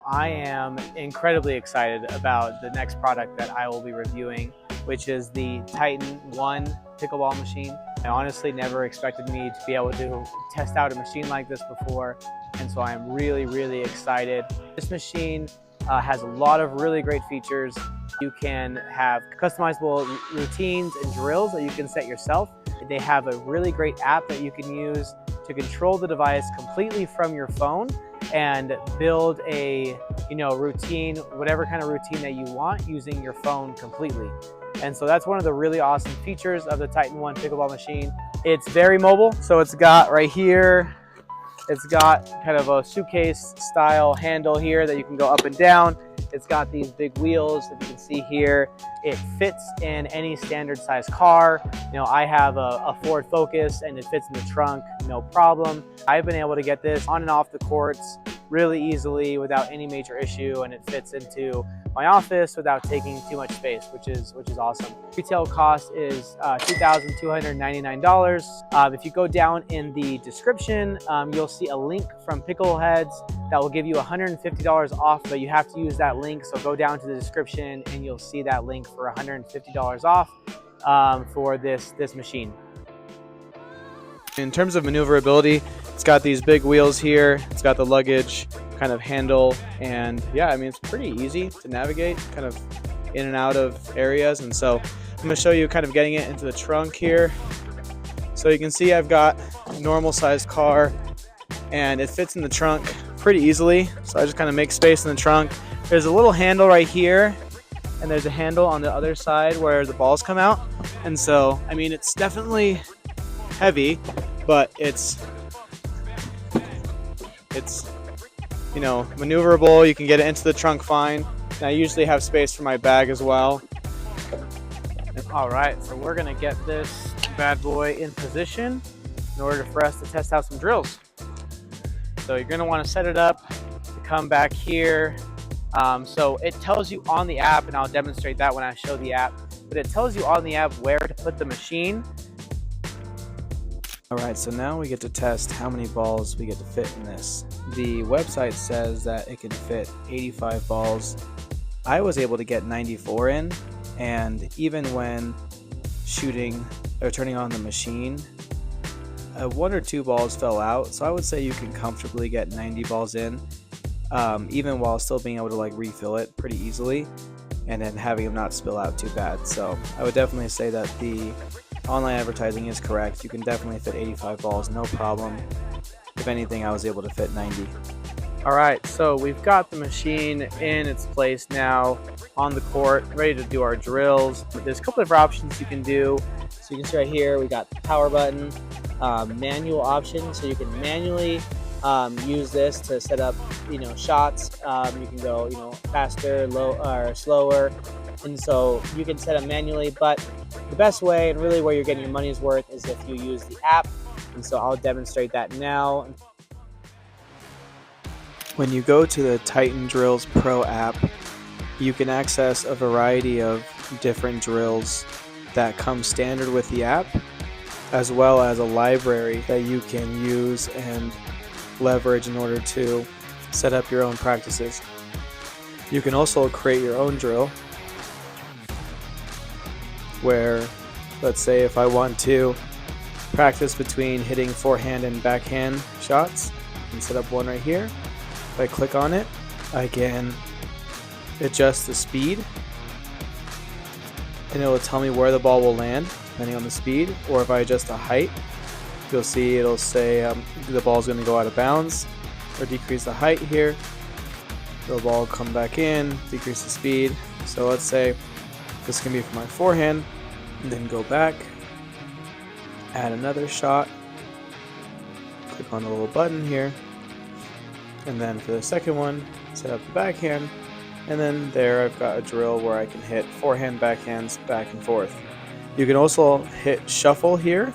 I am incredibly excited about the next product that I will be reviewing, which is the Titan 1 pickleball machine. I honestly never expected me to be able to test out a machine like this before, and so I'm really excited. This machine has a lot of really great features. You can have customizable routines and drills that you can set yourself. They have a really great app that you can use to control the device completely from your phone and build a routine, whatever kind of routine that you want, using your phone completely. And so that's one of the really awesome features of the Titan 1 pickleball machine. It's very mobile, so it's got right here, it's got kind of a suitcase style handle here that you can go up and down. It's got these big wheels that you can see here. It fits in any standard size car. I have a Ford Focus and it fits in the trunk, no problem. I've been able to get this on and off the courts really easily without any major issue, and it fits into my office without taking too much space, which is awesome. Retail cost is $2,299. If you go down in the description, you'll see a link from Pickleheads that will give you $150 off, but you have to use that link. So go down to the description and you'll see that link for $150 off for this machine. In terms of maneuverability, it's got these big wheels here. It's got the luggage kind of handle, and yeah, I mean, it's pretty easy to navigate kind of in and out of areas. And so I'm going to show you kind of getting it into the trunk here. So you can see I've got a normal sized car and it fits in the trunk pretty easily. So I just kind of make space in the trunk. There's a little handle right here, and there's a handle on the other side where the balls come out. And so, I mean, it's definitely heavy, but it's maneuverable. You can get it into the trunk fine. And I usually have space for my bag as well. All right, so we're gonna get this bad boy in position in order for us to test out some drills. So you're gonna wanna set it up to come back here. So it tells you on the app, and I'll demonstrate that when I show the app, but it tells you on the app where to put the machine. All right, so now we get to test how many balls we get to fit in this. The website says that it can fit 85 balls. I was able to get 94 in, and even when shooting or turning on the machine, 1 or 2 balls fell out. So I would say you can comfortably get 90 balls in, even while still being able to refill it pretty easily, and then having them not spill out too bad. So I would definitely say that the online advertising is correct. You can definitely fit 85 balls, no problem. If anything, I was able to fit 90. All right, so we've got the machine in its place now on the court, ready to do our drills. There's a couple of options you can do. So you can see right here, we got the power button, manual option. So you can manually use this to set up, shots. You can go, faster, low, or slower. And so you can set them manually, but the best way, and really where you're getting your money's worth, is if you use the app. And so I'll demonstrate that now. When you go to the Titan Drills Pro app, you can access a variety of different drills that come standard with the app, as well as a library that you can use and leverage in order to set up your own practices. You can also create your own drill, where, let's say if I want to practice between hitting forehand and backhand shots, I can set up one right here. If I click on it, I can adjust the speed, and it will tell me where the ball will land depending on the speed. Or if I adjust the height, you'll see it'll say the ball is going to go out of bounds, or decrease the height here. The ball will come back in, decrease the speed. So let's say this can be for my forehand, and then go back, add another shot, click on the little button here, and then for the second one, set up the backhand, and then there I've got a drill where I can hit forehand, backhands, back and forth. You can also hit shuffle here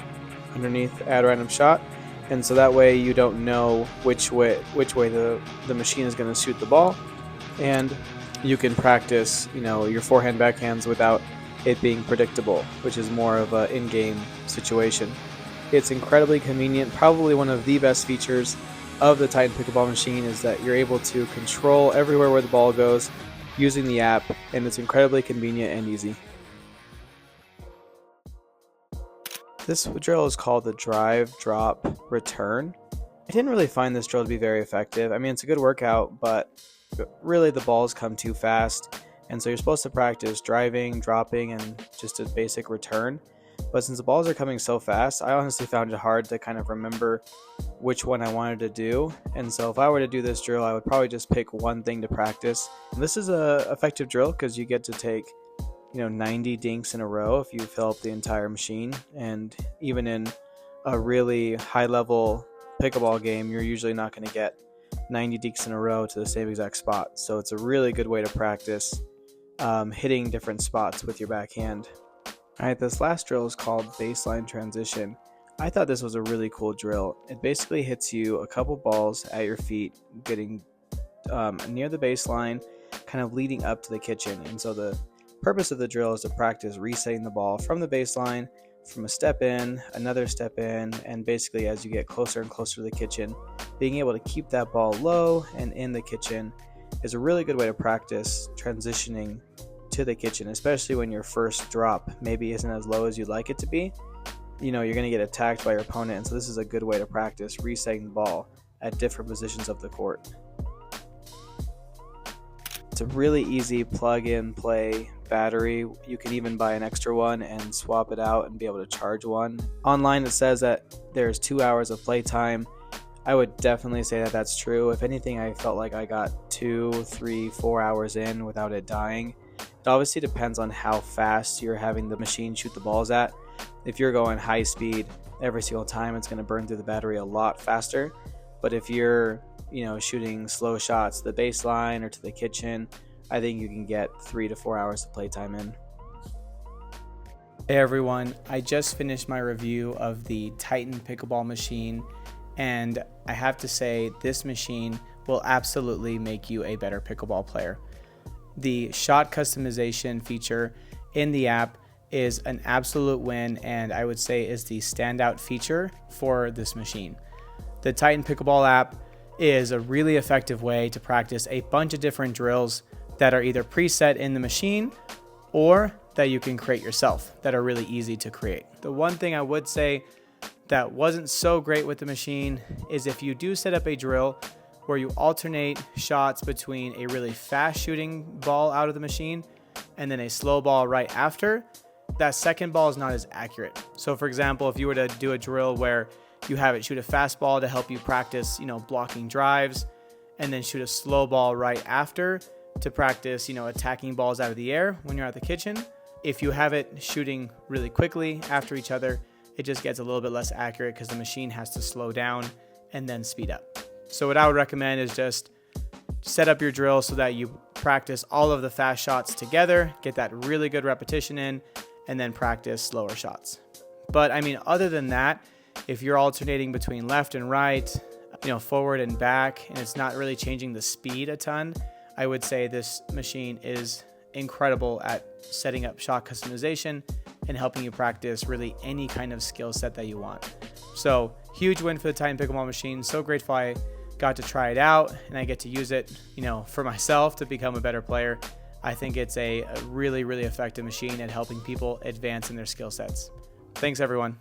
underneath add random shot, and so that way you don't know which way the machine is going to shoot the ball, and you can practice your forehand backhands without it being predictable, which is more of an in-game situation. It's incredibly convenient, probably one of the best features of the Titan pickleball machine is that you're able to control everywhere where the ball goes using the app, and it's incredibly convenient and easy. This drill is called the drive, drop, return. I didn't really find this drill to be very effective. I mean, it's a good workout, but really the balls come too fast, and so you're supposed to practice driving, dropping, and just a basic return. But since the balls are coming so fast, I honestly found it hard to kind of remember which one I wanted to do. And so if I were to do this drill, I would probably just pick one thing to practice. And this is a effective drill because you get to take 90 dinks in a row if you fill up the entire machine. And even in a really high level pickleball game, you're usually not going to get 90 dinks in a row to the same exact spot. So it's a really good way to practice hitting different spots with your backhand. Alright, this last drill is called baseline transition. I thought this was a really cool drill. It basically hits you a couple balls at your feet, getting near the baseline, kind of leading up to the kitchen. And so the purpose of the drill is to practice resetting the ball from the baseline, from a step in, another step in, and basically as you get closer and closer to the kitchen, being able to keep that ball low and in the kitchen is a really good way to practice transitioning to the kitchen, especially when your first drop maybe isn't as low as you'd like it to be. You're going to get attacked by your opponent, and so this is a good way to practice resetting the ball at different positions of the court. It's a really easy plug-in play battery. You can even buy an extra one and swap it out and be able to charge one. Online it says that there's 2 hours of playtime. I would definitely say that that's true. If anything, I felt like I got 2, 3, 4 hours in without it dying. It obviously depends on how fast you're having the machine shoot the balls at. If you're going high speed every single time, it's going to burn through the battery a lot faster. But if you're, shooting slow shots to the baseline or to the kitchen, I think you can get 3 to 4 hours of playtime in. Hey everyone, I just finished my review of the Titan pickleball machine, and I have to say this machine will absolutely make you a better pickleball player. The shot customization feature in the app is an absolute win, and I would say is the standout feature for this machine. The Titan Pickleball app is a really effective way to practice a bunch of different drills that are either preset in the machine or that you can create yourself that are really easy to create. The one thing I would say that wasn't so great with the machine is if you do set up a drill where you alternate shots between a really fast shooting ball out of the machine and then a slow ball right after, that second ball is not as accurate. So for example, if you were to do a drill where you have it shoot a fast ball to help you practice, blocking drives, and then shoot a slow ball right after to practice, attacking balls out of the air when you're at the kitchen. If you have it shooting really quickly after each other, it just gets a little bit less accurate because the machine has to slow down and then speed up. So what I would recommend is just set up your drill so that you practice all of the fast shots together, get that really good repetition in, and then practice slower shots. But I mean, other than that, if you're alternating between left and right, forward and back, and it's not really changing the speed a ton, I would say this machine is incredible at setting up shot customization and helping you practice really any kind of skill set that you want. So huge win for the Titan Pickleball machine. So grateful I got to try it out and I get to use it, for myself to become a better player. I think it's a really, really effective machine at helping people advance in their skill sets. Thanks everyone.